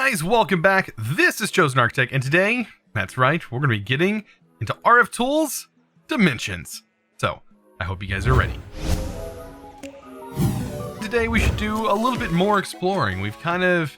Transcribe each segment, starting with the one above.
guys, welcome back. This is ChosenArchitect, and today, that's right, we're going to be getting into RFTools Dimensions. So, I hope you guys are ready. Today we should do a little bit more exploring. We've kind of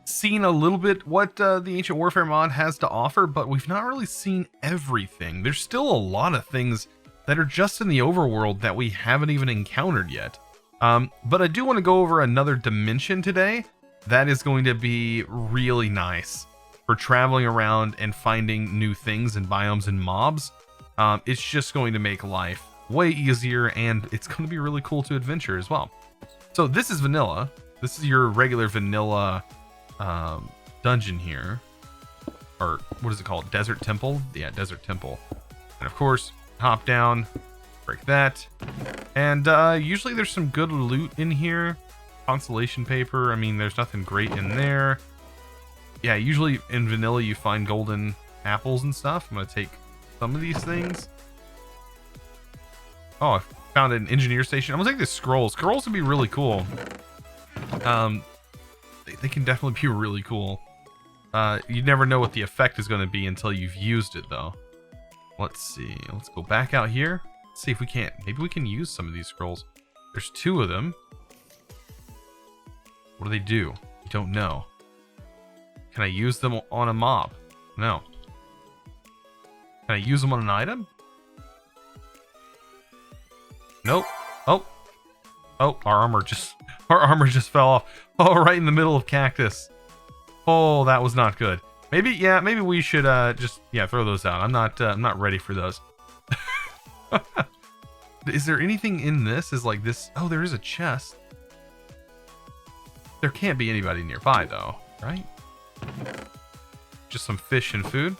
seen a little bit what the Ancient Warfare mod has to offer, but we've not really seen everything. There's still a lot of things that are just in the overworld that we haven't even encountered yet. But I do want to go over another dimension today. That is going to be really nice for traveling around and finding new things and biomes and mobs. It's just going to make life way easier, and it's going to be really cool to adventure as well. So this is vanilla. This is your regular vanilla dungeon here. Or what is it called? Desert Temple? Yeah, Desert Temple. And of course, hop down, break that. And usually there's some good loot in here. Constellation paper, I mean, there's nothing great in there. Yeah, usually in vanilla you find golden apples and stuff. I'm gonna take some of these things. Oh, I found an engineer station. I'm gonna take the scrolls. Scrolls would be really cool. They can definitely be really cool. You never know what the effect is going to be until you've used it, though. Let's see. Let's go back out here. Let's see if we can't. Maybe we can use some of these scrolls. There's 2 of them. What do they do? I don't know. Can I use them on a mob? No. Can I use them on an item? Nope. Oh. Oh, our armor just fell off. Oh, right in the middle of cactus. Oh, that was not good. Maybe we should just throw those out. I'm not ready for those. Is there anything in this? Is like this? Oh, there is a chest. There can't be anybody nearby, though, right? Just some fish and food.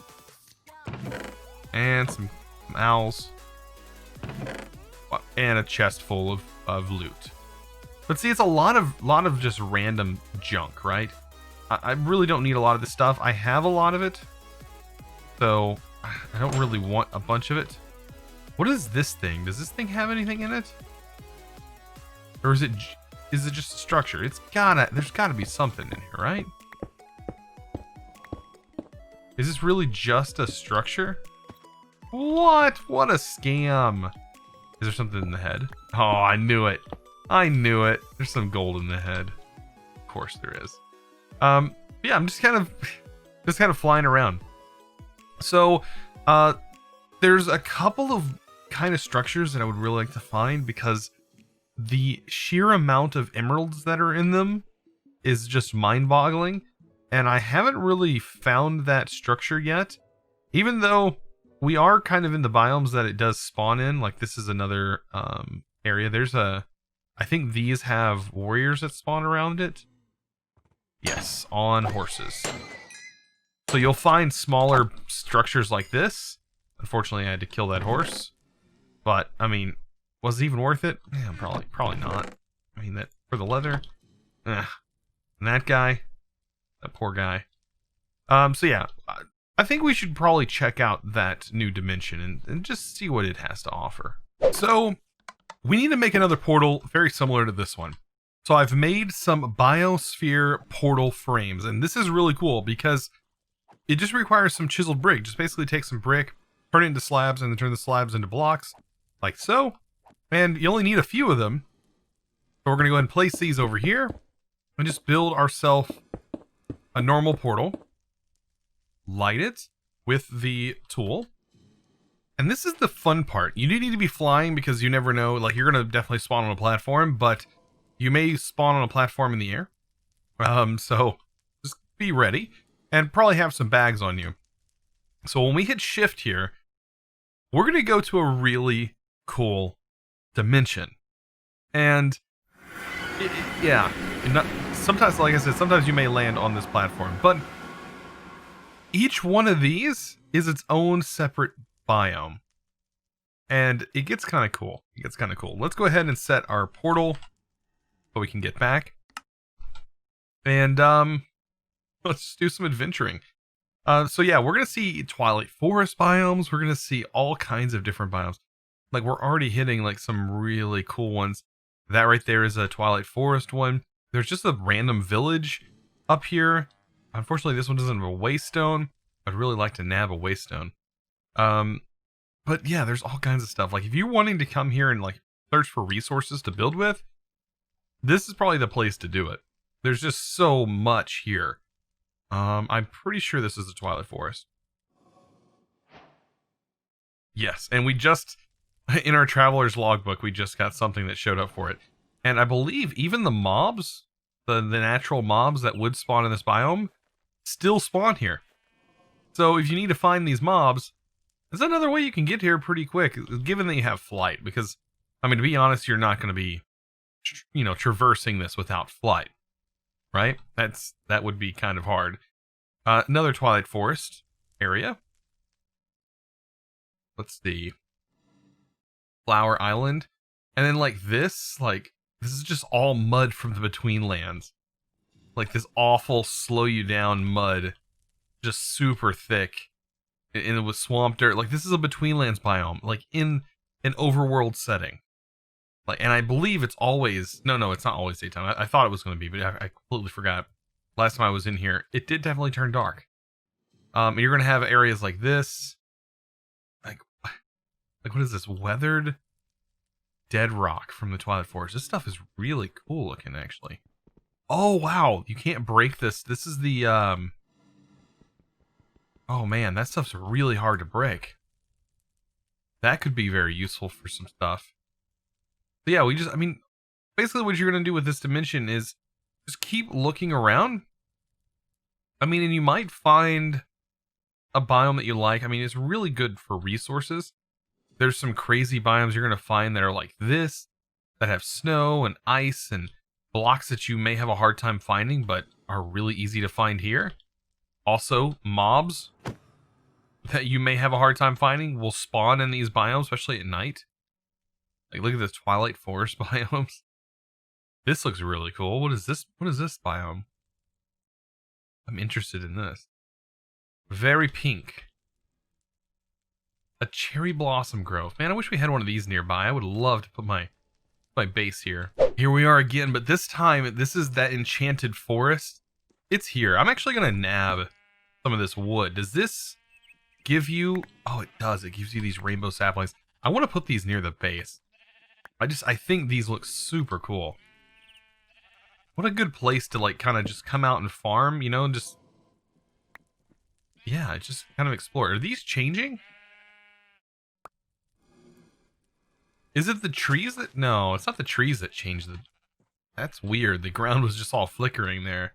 And some owls. And a chest full of loot. But see, it's a lot of just random junk, right? I really don't need a lot of this stuff. I have a lot of it. So, I don't really want a bunch of it. What is this thing? Does this thing have anything in it? Or is it just a structure? There's gotta be something in here, right? Is this really just a structure? What a scam. Is there something in the head? Oh, I knew it. There's some gold in the head. Of course there is. Yeah, I'm just kind of flying around. So, there's a couple of kind of structures that I would really like to find, because the sheer amount of emeralds that are in them is just mind-boggling, and I haven't really found that structure yet, even though we are kind of in the biomes that it does spawn in. Like, this is another area. I think these have warriors that spawn around it. Yes, on horses. So you'll find smaller structures like this. Unfortunately, I had to kill that horse, but I mean, was it even worth it? Yeah, probably not. I mean, that for the leather. And that guy, that poor guy. So yeah, I think we should probably check out that new dimension and just see what it has to offer. So we need to make another portal very similar to this one. So I've made some biosphere portal frames, and this is really cool because it just requires some chiseled brick. Just basically take some brick, turn it into slabs, and then turn the slabs into blocks, like so. And you only need a few of them. So we're going to go ahead and place these over here and just build ourselves a normal portal. Light it with the tool. And this is the fun part. You do need to be flying because you never know. Like, you're going to definitely spawn on a platform, but you may spawn on a platform in the air. So just be ready and probably have some bags on you. So when we hit shift here, we're going to go to a really cool dimension. And sometimes, like I said, sometimes you may land on this platform, but each one of these is its own separate biome. And it gets kind of cool. Let's go ahead and set our portal so we can get back. And let's do some adventuring. So yeah, we're going to see Twilight Forest biomes. We're going to see all kinds of different biomes. Like, we're already hitting like some really cool ones. That right there is a Twilight Forest one. There's just a random village up here Unfortunately, this one doesn't have a waystone. I'd really like to nab a waystone. But yeah, there's all kinds of stuff. Like if you're wanting to come here and like search for resources to build with, this is probably the place to do it. There's just so much here. I'm pretty sure this is the Twilight Forest. Yes, and we just, in our Traveler's Logbook, we just got something that showed up for it. And I believe even the mobs, the natural mobs that would spawn in this biome, still spawn here. So if you need to find these mobs, there's another way you can get here pretty quick, given that you have flight. Because, I mean, to be honest, you're not going to be, you know, traversing this without flight, right? That would be kind of hard. Another Twilight Forest area. Let's see. Flower Island. And then like this is just all mud from the Betweenlands. Like this awful slow you down mud. Just super thick. And it was swamp dirt. Like this is a Betweenlands biome. Like in an overworld setting. Like, and I believe it's always, no, it's not always daytime. I thought it was going to be, but I completely forgot. Last time I was in here, it did definitely turn dark. You're going to have areas like this. Like what is this? Weathered dead rock from the Twilight Forest. This stuff is really cool looking, actually. Oh, wow. You can't break this. This is the, oh, man. That stuff's really hard to break. That could be very useful for some stuff. But yeah, I mean, basically what you're going to do with this dimension is just keep looking around. I mean, and you might find a biome that you like. I mean, it's really good for resources. There's some crazy biomes you're going to find that are like this, that have snow and ice and blocks that you may have a hard time finding, but are really easy to find here. Also, mobs that you may have a hard time finding will spawn in these biomes, especially at night. Like, look at this Twilight Forest biomes. This looks really cool. What is this? What is this biome? I'm interested in this. Very pink. A cherry blossom grove. Man, I wish we had one of these nearby. I would love to put my base here. Here we are again, but this time, this is that enchanted forest. It's here. I'm actually going to nab some of this wood. Does this give you... Oh, it does. It gives you these rainbow saplings. I want to put these near the base. I think these look super cool. What a good place to, like, kind of just come out and farm, you know, and just... Yeah, just kind of explore. Are these changing? Is it the trees that... No, it's not the trees that changed the... That's weird. The ground was just all flickering there.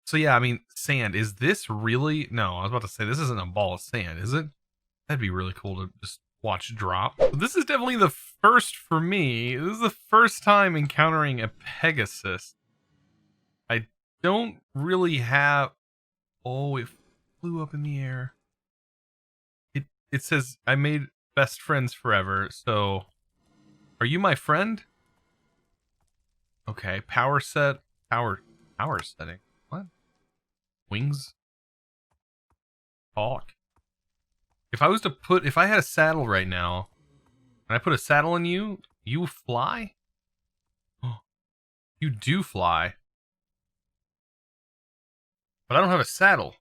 So yeah, I mean, sand. Is this really... No, I was about to say, this isn't a ball of sand, is it? That'd be really cool to just watch drop. This is definitely the first for me. This is the first time encountering a Pegasus. I don't really have... Oh, it flew up in the air. It says, I made best friends forever, so... Are you my friend? Okay, power set, power setting. What? Wings? Talk. If I had a saddle right now, and I put a saddle on you, you fly? Oh, you do fly. But I don't have a saddle.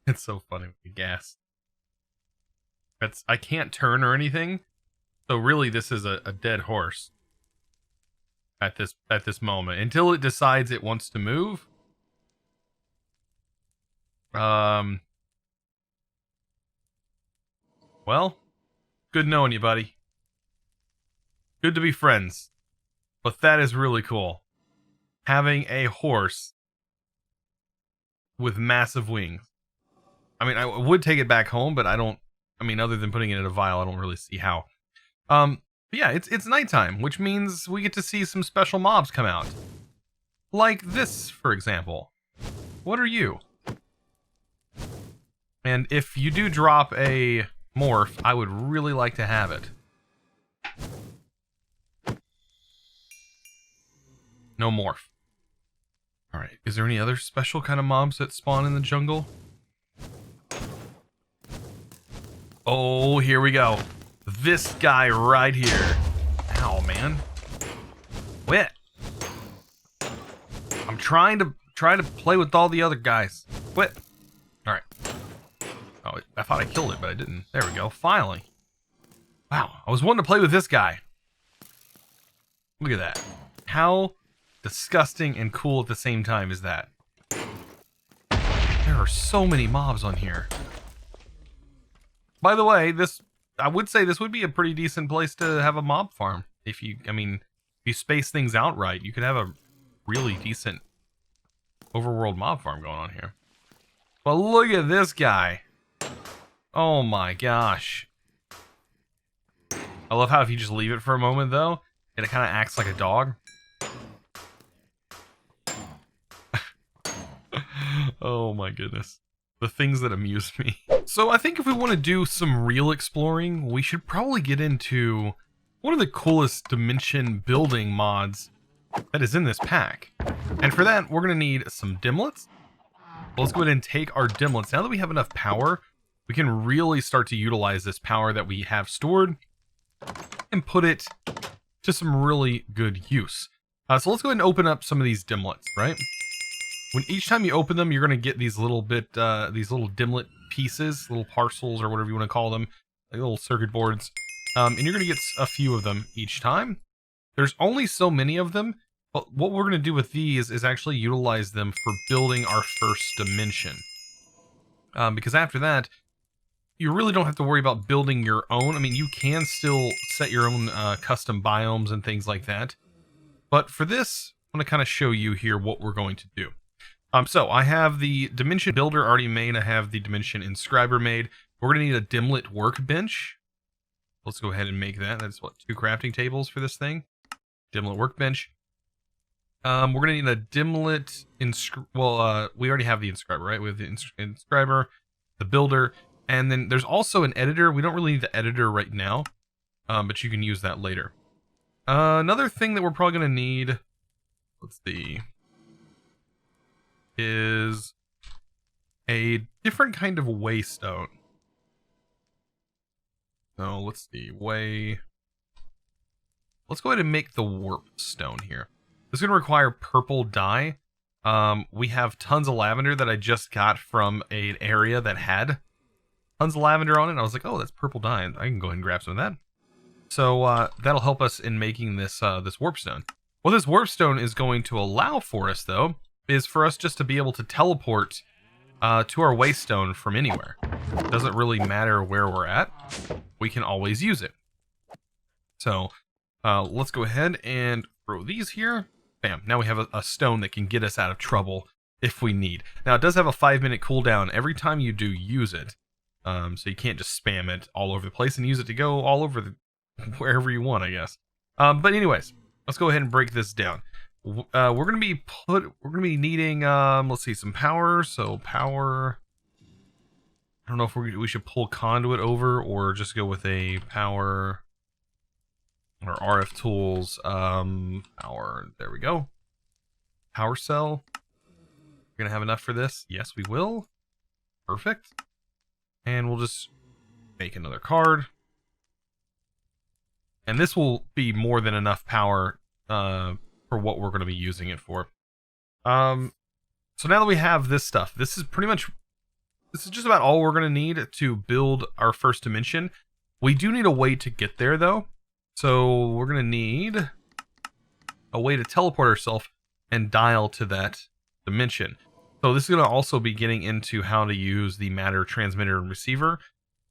It's so funny with the gas. I can't turn or anything. So really, this is a dead horse at this moment until it decides it wants to move. Well, good knowing you, buddy. Good to be friends. But that is really cool. Having a horse with massive wings. I mean, I would take it back home, but I don't. I mean, other than putting it in a vial, I don't really see how. But yeah, it's nighttime, which means we get to see some special mobs come out. Like this, for example. What are you? And if you do drop a morph, I would really like to have it. No morph. Alright, is there any other special kind of mobs that spawn in the jungle? Oh, here we go. This guy right here. Ow, man. Wait. I'm trying to trying to play with all the other guys. Quit. All right. Oh, I thought I killed it, but I didn't. There we go. Finally. Wow, I was wanting to play with this guy. Look at that. How disgusting and cool at the same time is that? There are so many mobs on here. By the way, I would say this would be a pretty decent place to have a mob farm. If you space things out right, you could have a really decent overworld mob farm going on here. But look at this guy. Oh my gosh. I love how if you just leave it for a moment, though, it kind of acts like a dog. Oh my goodness. The things that amuse me. So I think if we want to do some real exploring, we should probably get into one of the coolest dimension building mods that is in this pack. And for that, we're going to need some dimlets. Let's go ahead and take our dimlets. Now that we have enough power, we can really start to utilize this power that we have stored and put it to some really good use. So let's go ahead and open up some of these dimlets, right? When each time you open them, you're going to get these little dimlet pieces, little parcels or whatever you want to call them, like little circuit boards. And you're going to get a few of them each time. There's only so many of them, but what we're going to do with these is actually utilize them for building our first dimension. Because after that, you really don't have to worry about building your own. I mean, you can still set your own custom biomes and things like that. But for this, I'm going to kind of show you here what we're going to do. So I have the dimension builder already made. I have the dimension inscriber made. We're going to need a dimlet workbench. Let's go ahead and make that. That's what, 2 crafting tables for this thing. Dimlet workbench. We're going to need a dimlet we already have the inscriber, right? We have the inscriber, the builder, and then there's also an editor. We don't really need the editor right now, but you can use that later. Another thing that we're probably going to need, let's see, is a different kind of waystone. So let's see, let's go ahead and make the warp stone here. This is going to require purple dye. We have tons of lavender that I just got from an area that had tons of lavender on it. And I was like, oh, that's purple dye. I can go ahead and grab some of that. So that'll help us in making this this warp stone. What this warp stone is going to allow for us, though, is for us just to be able to teleport to our waystone from anywhere. It doesn't really matter where we're at. We can always use it. So let's go ahead and throw these here. Bam. Now we have a stone that can get us out of trouble if we need. Now, it does have a 5-minute cooldown every time you do use it. So you can't just spam it all over the place and use it to go all over wherever you want, I guess. But anyways, let's go ahead and break this down. We're gonna be needing let's see, some power. So power, I don't know if we should pull conduit over or just go with a power or RFTools power. There we go. Power cell. We're gonna have enough for this. Yes, we will. Perfect. And we'll just make another card. And this will be more than enough power for what we're going to be using it for. So now that we have this stuff, this is just about all we're going to need to build our first dimension. We do need a way to get there, though. So we're going to need a way to teleport ourselves and dial to that dimension. So this is going to also be getting into how to use the matter transmitter and receiver.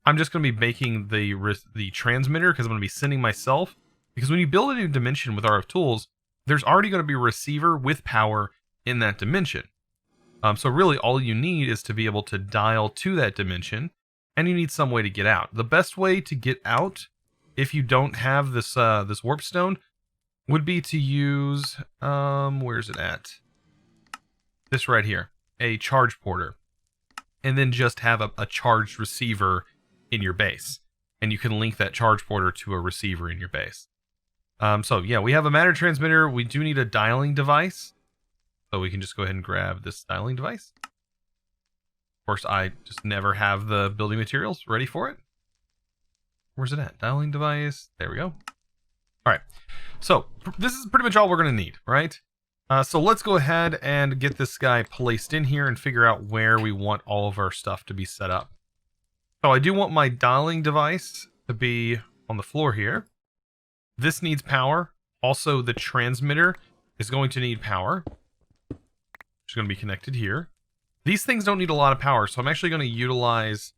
I'm just going to be making the transmitter because I'm going to be sending myself. Because when you build a new dimension with RFTools, there's already going to be a receiver with power in that dimension. So really all you need is to be able to dial to that dimension, and you need some way to get out. The best way to get out, if you don't have this this warp stone, would be to use where's it at? This right here, a charge porter, and then just have a charged receiver in your base, and you can link that charge porter to a receiver in your base. So yeah, we have a matter transmitter. We do need a dialing device. So we can just go ahead and grab this dialing device. Of course, I just never have the building materials ready for it. Where's it at? Dialing device. There we go. All right. So this is pretty much all we're going to need, right? So let's go ahead and get this guy placed in here and figure out where we want all of our stuff to be set up. So I do want my dialing device to be on the floor here. This needs power. Also, the transmitter is going to need power. It's going to be connected here. These things don't need a lot of power, so I'm actually going to utilize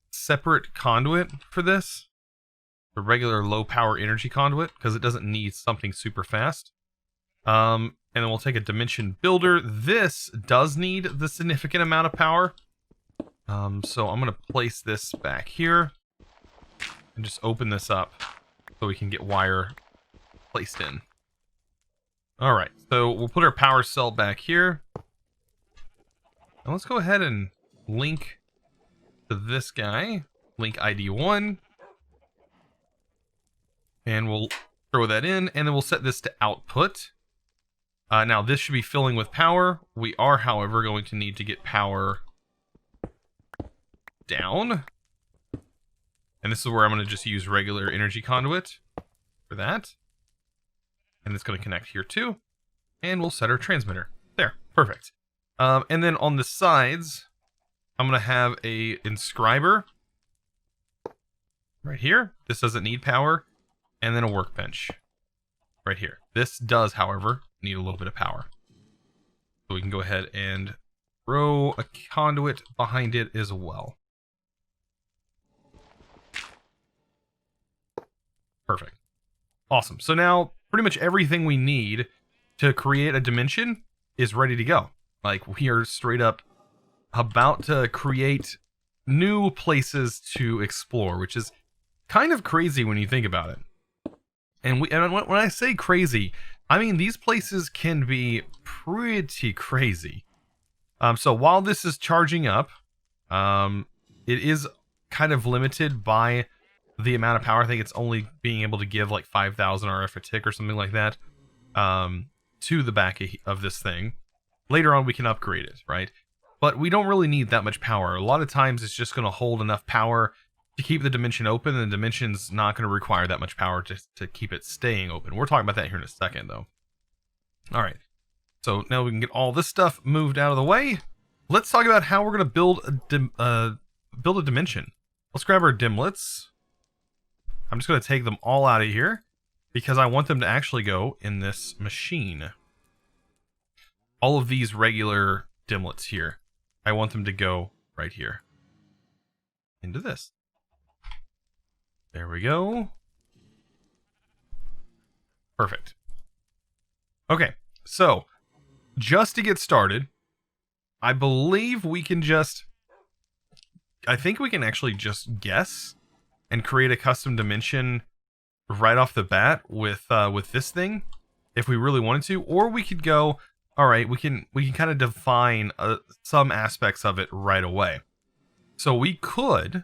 separate conduit for this. The regular low power energy conduit, because it doesn't need something super fast. And then we'll take a dimension builder. This does need the significant amount of power. So I'm going to place this back here and just open this up so we can get wire placed in. Alright, so we'll put our power cell back here. And let's go ahead and link to this guy. Link ID 1. And we'll throw that in, and then we'll set this to output. Now, this should be filling with power. We are, however, going to need to get power down. And this is where I'm going to just use regular energy conduit for that. And it's going to connect here too. And we'll set our transmitter. There, perfect. And then on the sides, I'm going to have a inscriber right here. This doesn't need power. And then a workbench right here. This does, however, need a little bit of power. So we can go ahead and throw a conduit behind it as well. Perfect. Awesome. So now pretty much everything we need to create a dimension is ready to go. Like, we are straight up about to create new places to explore, which is kind of crazy when you think about it. And when I say crazy, I mean these places can be pretty crazy. So while this is charging up, it is kind of limited by the amount of power. I think it's only being able to give like 5,000 RF a tick or something like that to the back of this thing. Later on we can upgrade it, right? But we don't really need that much power. A lot of times it's just going to hold enough power to keep the dimension open, and the dimension's not going to require that much power to keep it staying open. We're talking about that here in a second, though. All right. So now we can get all this stuff moved out of the way. Let's talk about how we're going to build a dimension. Let's grab our dimlets. I'm just going to take them all out of here because I want them to actually go in this machine. All of these regular dimlets here, I want them to go right here into this. There we go. Perfect. Okay, so just to get started, I believe we can I think we can actually just guess and create a custom dimension right off the bat with this thing if we really wanted to, or we could go, all right, we can kind of define some aspects of it right away. So we could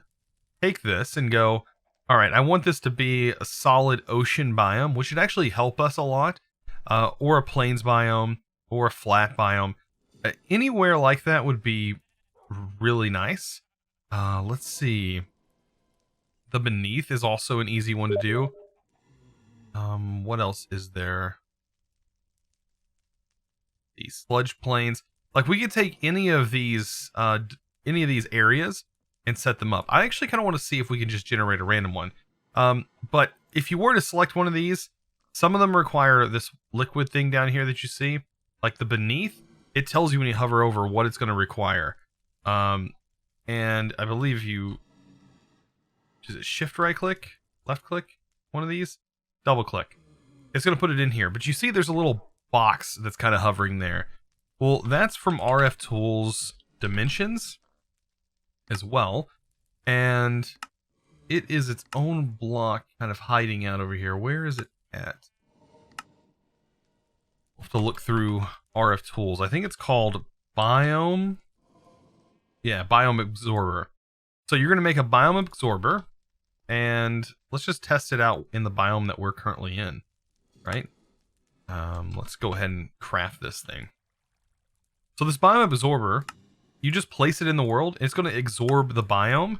take this and go, all right, I want this to be a solid ocean biome, which would actually help us a lot, or a plains biome, or a flat biome. Anywhere like that would be really nice. Let's see. The beneath is also an easy one to do. What else is there? These sludge plains. Like, we could take any of these areas and set them up. I actually kind of want to see if we can just generate a random one. But if you were to select one of these, some of them require this liquid thing down here that you see. Like the beneath, it tells you when you hover over what it's going to require. And I believe is it shift right click? Left click? One of these? Double click. It's going to put it in here. But you see there's a little box that's kind of hovering there. Well, that's from RFTools Dimensions as well, and it is its own block kind of hiding out over here. Where is it at? We'll have to look through RFTools. I think it's called Biome. Yeah, Biome Absorber. So you're going to make a Biome Absorber, and let's just test it out in the biome that we're currently in, right? Let's go ahead and craft this thing. So this Biome Absorber, you just place it in the world, it's going to absorb the biome,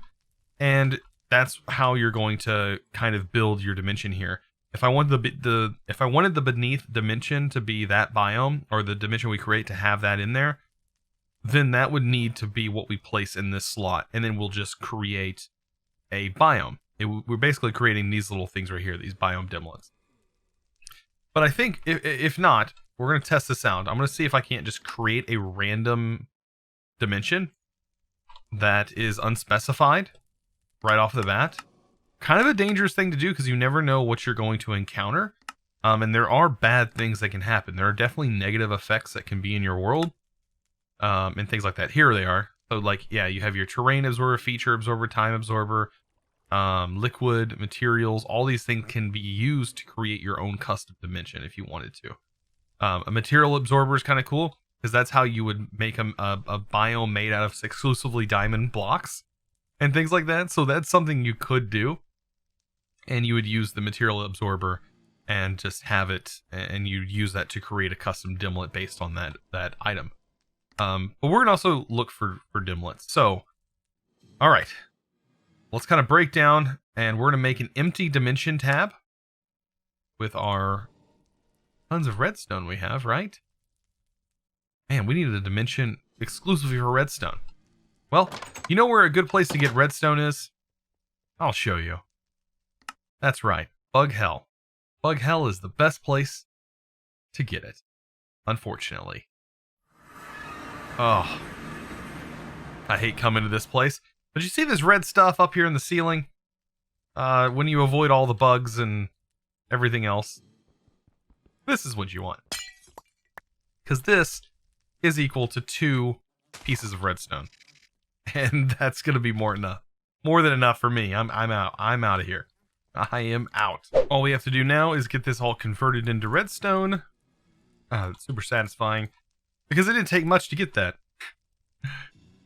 and that's how you're going to kind of build your dimension here. If I wanted if I wanted the beneath dimension to be that biome, or the dimension we create to have that in there, then that would need to be what we place in this slot, and then we'll just create a biome. We're basically creating these little things right here, these biome dimlets. But I think if not, we're going to test this out. I'm going to see if I can't just create a random dimension that is unspecified right off the bat. Kind of a dangerous thing to do because you never know what you're going to encounter. And there are bad things that can happen. There are definitely negative effects that can be in your world. And things like that. Here they are. So like, yeah, you have your terrain absorber, feature absorber, time absorber, liquid, materials. All these things can be used to create your own custom dimension if you wanted to. A material absorber is kind of cool because that's how you would make a biome made out of exclusively diamond blocks and things like that. So that's something you could do. And you would use the material absorber and just have it, and you use that to create a custom dimlet based on that item. But we're gonna also look for dimlets. So, all right, let's kind of break down, and we're gonna make an empty dimension tab with our tons of redstone we have, right? Man, we needed a dimension exclusively for redstone. Well, you know where a good place to get redstone is? I'll show you. That's right, Bug Hell. Bug Hell is the best place to get it, unfortunately. Oh, I hate coming to this place. But you see this red stuff up here in the ceiling? When you avoid all the bugs and everything else, this is what you want. Because this is equal to 2 pieces of redstone. And that's going to be more than enough for me. I'm out. I'm out of here. I am out. All we have to do now is get this all converted into redstone. It's super satisfying. Because it didn't take much to get that.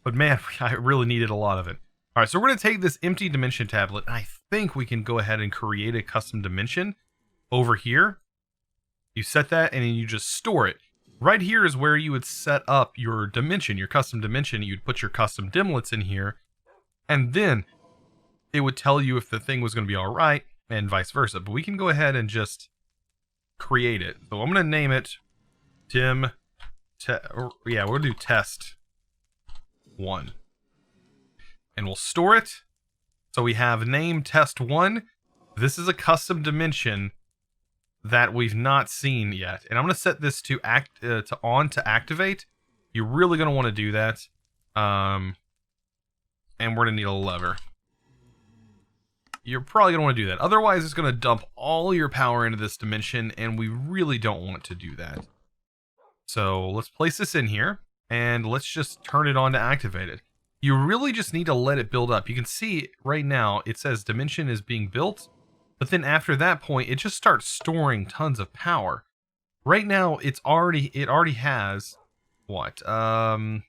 But man, I really needed a lot of it. Alright, so we're going to take this empty dimension tablet. And I think we can go ahead and create a custom dimension over here. You set that and then you just store it. Right here is where you would set up your dimension, your custom dimension. You'd put your custom dimlets in here. And then it would tell you if the thing was going to be alright and vice versa. But we can go ahead and just create it. So I'm going to name it we're going to do test 1. And we'll store it. So we have name test 1. This is a custom dimension that we've not seen yet. And I'm going to set this to on to activate. You're really going to want to do that. And we're going to need a lever. You're probably going to want to do that. Otherwise, it's going to dump all your power into this dimension, and we really don't want to do that. So let's place this in here, and let's just turn it on to activate it. You really just need to let it build up. You can see right now it says dimension is being built, but then after that point, it just starts storing tons of power. Right now, it already has, what, 10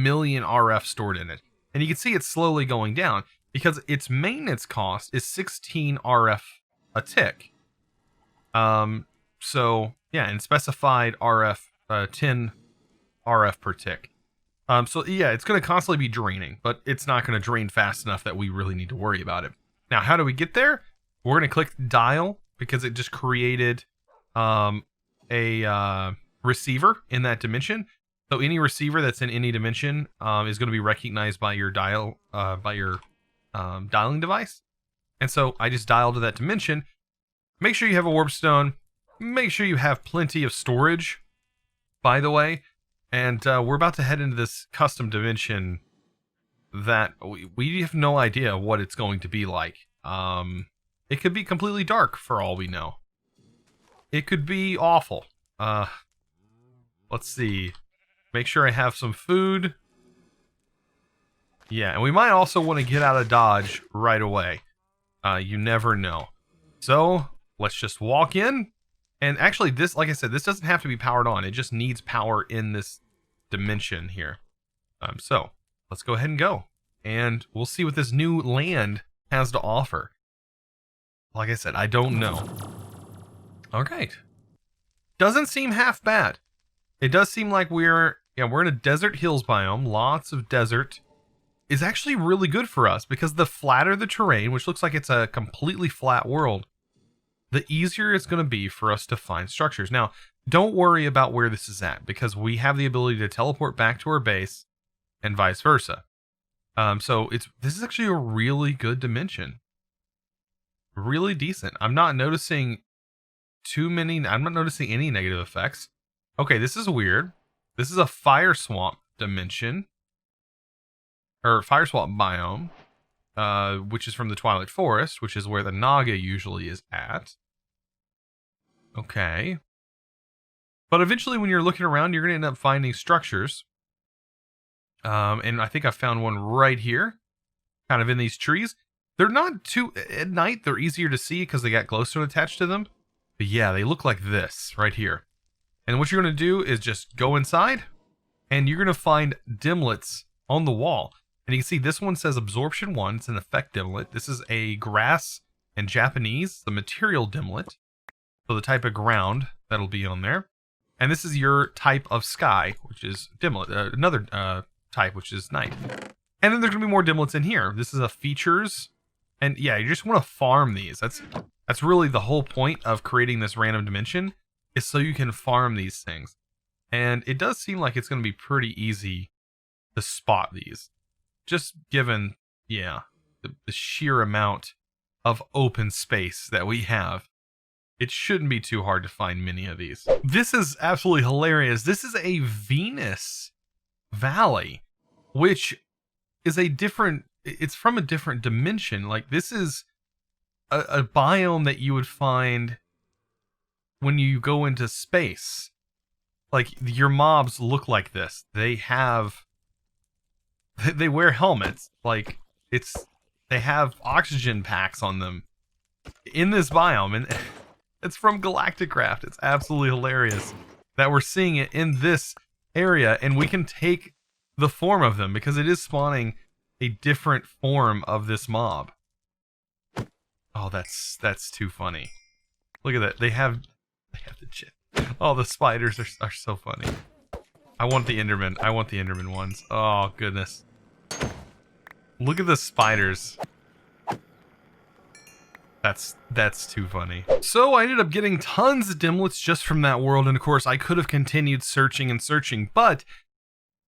million RF stored in it. And you can see it's slowly going down because its maintenance cost is 16 RF a tick. So yeah, and specified RF, 10 RF per tick. So yeah, it's going to constantly be draining, but it's not going to drain fast enough that we really need to worry about it. Now, how do we get there? We're going to click dial because it just created a receiver in that dimension. So any receiver that's in any dimension is going to be recognized by your dialing device. And so I just dialed to that dimension. Make sure you have a warp stone. Make sure you have plenty of storage, by the way. And we're about to head into this custom dimension that we have no idea what it's going to be like. It could be completely dark for all we know. It could be awful. Let's see. Make sure I have some food. Yeah, and we might also want to get out of Dodge right away. You never know. So, let's just walk in. And actually, this, like I said, this doesn't have to be powered on. It just needs power in this dimension here. So, let's go ahead and go. And we'll see what this new land has to offer. Like I said, I don't know. Alright. Doesn't seem half bad. It does seem like we're in a desert hills biome. Lots of desert. Is actually really good for us because the flatter the terrain, which looks like it's a completely flat world, the easier it's going to be for us to find structures. Now, don't worry about where this is at, because we have the ability to teleport back to our base and vice versa. So this is actually a really good dimension. Really decent. I'm not noticing any negative effects. Okay, this is weird. This is a fire swamp dimension. Or fire swamp biome. Which is from the Twilight Forest, which is where the Naga usually is at. Okay. But eventually when you're looking around, you're going to end up finding structures. And I think I found one right here, kind of in these trees. They're not too, at night, they're easier to see because they got glowstone attached to them. But yeah, they look like this right here. And what you're going to do is just go inside, and you're going to find dimlets on the wall. And you can see this one says Absorption 1. It's an effect dimlet. This is a grass and Japanese, the material dimlet. So the type of ground that'll be on there. And this is your type of sky, which is dimlet. Another type, which is night. And then there's going to be more dimlets in here. This is a features. And yeah, you just want to farm these. That's really the whole point of creating this random dimension, is so you can farm these things. And it does seem like it's going to be pretty easy to spot these. Just given, yeah, the sheer amount of open space that we have. It shouldn't be too hard to find many of these. This is absolutely hilarious. This is a Venus Valley, which is it's from a different dimension. Like, this is a biome that you would find when you go into space. Like, your mobs look like this. They wear helmets. Like, they have oxygen packs on them in this biome, and it's from Galacticraft. It's absolutely hilarious that we're seeing it in this area, and we can take the form of them because it is spawning a different form of this mob. Oh, that's too funny. Look at that. They have the chip. Oh, the spiders are so funny. I want the Enderman. I want the Enderman ones. Oh, goodness. Look at the spiders. That's too funny. So I ended up getting tons of dimlets just from that world, and of course I could have continued searching and searching, but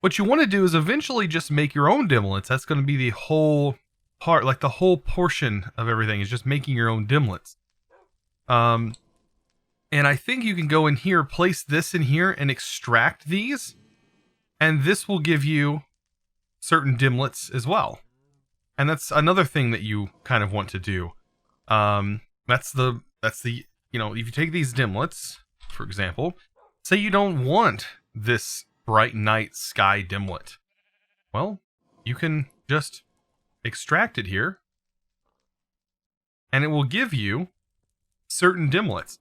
what you want to do is eventually just make your own dimlets. That's going to be the whole part, like the whole portion of everything is just making your own dimlets. And I think you can go in here, place this in here, and extract these. And this will give you certain dimlets as well. And that's another thing that you kind of want to do. That's the, you know, if you take these dimlets, for example, say you don't want this bright night sky dimlet. Well, you can just extract it here. And it will give you certain dimlets.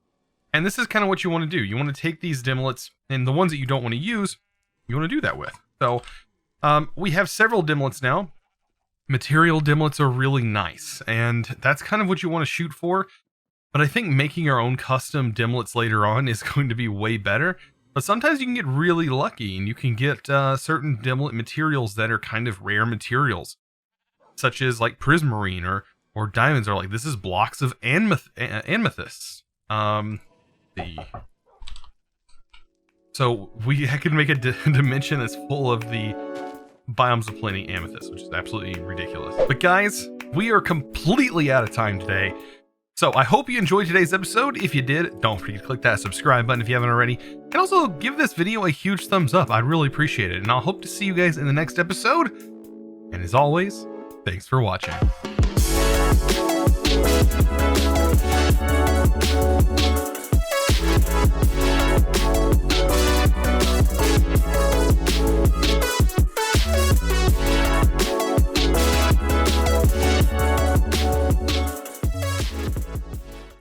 And this is kind of what you want to do. You want to take these dimlets, and the ones that you don't want to use, you want to do that with. So, we have several dimlets now. Material dimlets are really nice, and that's kind of what you want to shoot for. But I think making your own custom dimlets later on is going to be way better. But sometimes you can get really lucky, and you can get certain dimlet materials that are kind of rare materials, such as like prismarine or diamonds. Are like, this is blocks of amethysts. So I could make a dimension that's full of the biomes of plenty amethyst, which is absolutely ridiculous. But guys, we are completely out of time today. So I hope you enjoyed today's episode. If you did, don't forget to click that subscribe button if you haven't already. And also give this video a huge thumbs up. I'd really appreciate it. And I'll hope to see you guys in the next episode. And as always, thanks for watching.